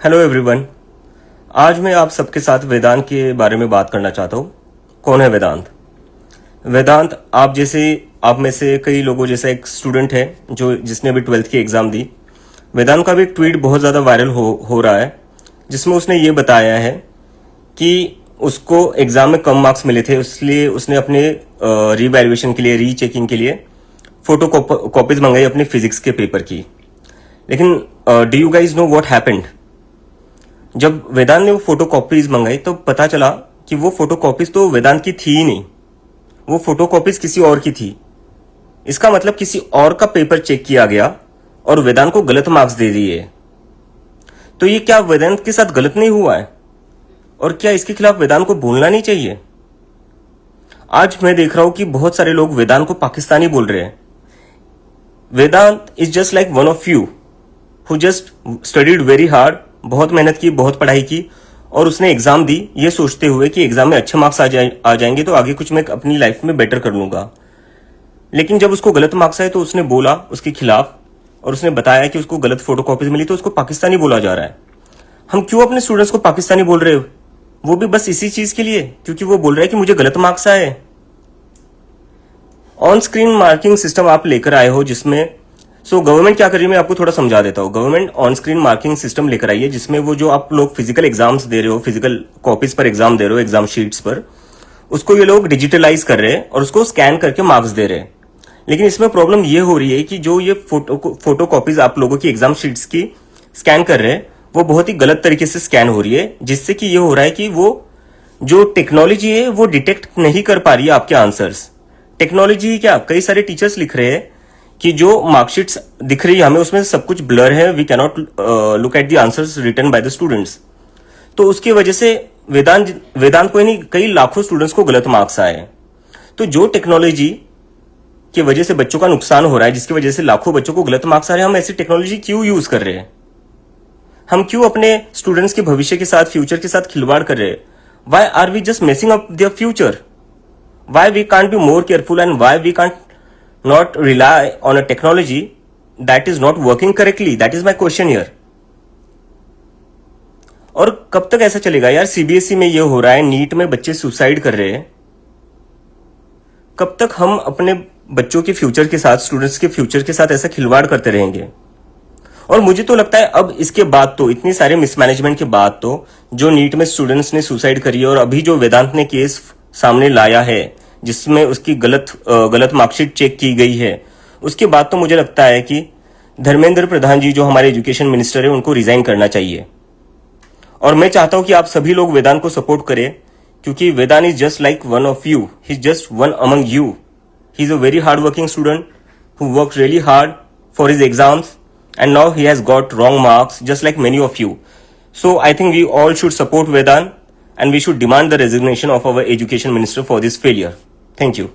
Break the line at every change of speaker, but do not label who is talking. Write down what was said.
Hello everyone. आज मैं आप सबके साथ वेदांत के बारे में बात करना चाहता हूँ। कौन है वेदांत? वेदांत आप में से कई लोगों जैसा एक स्टूडेंट है जिसने अभी 12th की एग्जाम दी। वेदांत का भी एक ट्वीट बहुत ज़्यादा वायरल हो रहा है, जिसमें उसने ये बताया है कि उसको एग्जाम में कम मार्क्स मिले थे, इसलिए उसने अपने रीवैल्यूएशन के लिए, रीचेकिंग के लिए फोटो कॉपीज मंगाई अपने फिजिक्स के पेपर की। लेकिन do you guys know what happened? जब वेदांत ने वो फोटो कॉपीज मंगाई तो पता चला कि वो फोटो कॉपीज तो वेदांत की थी ही नहीं, वो फोटो कॉपीज किसी और की थी। इसका मतलब किसी और का पेपर चेक किया गया और वेदांत को गलत मार्क्स दे दिए। तो ये क्या वेदांत के साथ गलत नहीं हुआ है? और क्या इसके खिलाफ वेदांत को बोलना नहीं चाहिए? आज मैं देख रहा हूं कि बहुत सारे लोग वेदांत को पाकिस्तानी बोल रहे हैं। Vedant is just like one of you who just studied very hard, बहुत मेहनत की, बहुत पढ़ाई की और उसने एग्जाम दी ये सोचते हुए कि एग्जाम में अच्छे मार्क्स आ जाएंगे तो आगे कुछ मैं अपनी लाइफ में बेटर कर लूंगा। लेकिन जब उसको गलत मार्क्स आए तो उसने बोला उसके खिलाफ और उसने बताया कि उसको गलत फोटोकॉपीज मिली तो उसको पाकिस्तानी बोला जा रहा है। हम क्यों अपने स्टूडेंट्स को पाकिस्तानी बोल रहे हो? वो भी बस इसी चीज के लिए, क्योंकि वो बोल रहा है कि मुझे गलत मार्क्स आए। ऑन स्क्रीन मार्किंग सिस्टम आप लेकर आए हो, जिसमें गवर्नमेंट क्या कर रही है मैं आपको थोड़ा समझा देता हूँ। Government on screen marking system लेकर आई है, जिसमें वो जो आप लोग फिजिकल एग्जाम्स दे रहे हो, फिजिकल कॉपीज पर एग्जाम दे रहे हो, एग्जाम शीट्स पर, उसको ये लोग डिजिटलाइज कर रहे हैं और उसको स्कैन करके मार्क्स दे रहे हैं। लेकिन इसमें प्रॉब्लम ये हो रही है कि जो ये फोटो कॉपीज आप लोगों की एग्जाम शीट्स की स्कैन कर रहे हैं वो बहुत ही गलत तरीके से स्कैन हो रही है, जिससे कि ये हो रहा है कि वो जो टेक्नोलॉजी है वो डिटेक्ट नहीं कर पा रही है आपके आंसर्स। टेक्नोलॉजी क्या, कई सारे टीचर्स लिख रहे हैं कि जो मार्कशीट्स दिख रही है हमें उसमें सब कुछ ब्लर है, we cannot look at the answers written by the students. तो उसकी वजह से वेदांत को नहीं, कई लाखों स्टूडेंट्स को गलत मार्क्स आए। तो जो टेक्नोलॉजी की वजह से बच्चों का नुकसान हो रहा है, जिसकी वजह से लाखों बच्चों को गलत मार्क्स आ रहे हैं, हम ऐसी टेक्नोलॉजी क्यों यूज कर रहे हैं? हम क्यों अपने स्टूडेंट्स के भविष्य के साथ, फ्यूचर के साथ खिलवाड़ कर रहे हैं? Why are we just messing up their future? Why we can't be more careful and why we can't not rely on a technology that is not working correctly? That is my question here. और कब तक ऐसा चलेगा यार? CBSE में ये हो रहा है, नीट में बच्चे सुसाइड कर रहे हैं। कब तक हम अपने बच्चों के फ्यूचर के साथ, स्टूडेंट्स के फ्यूचर के साथ ऐसा खिलवाड़ करते रहेंगे? और मुझे तो लगता है अब इसके बाद तो, इतनी सारे मिसमैनेजमेंट के बाद तो, जो नीट में स्टूडेंट्स ने सुसाइड करी है और अभी जो वेदांत ने केस सामने लाया है जिसमें उसकी गलत मार्कशीट चेक की गई है, उसके बाद तो मुझे लगता है कि धर्मेंद्र प्रधान जी जो हमारे एजुकेशन मिनिस्टर है उनको रिजाइन करना चाहिए। और मैं चाहता हूं कि आप सभी लोग वेदांत को सपोर्ट करें, क्योंकि Vedant is just like one of you, he is just one among you. He is a very hard working student who work really hard for his exams and now he has got wrong marks just like many of you. So I think we all should support Vedant and we should demand the resignation of our education minister for this failure. Thank you.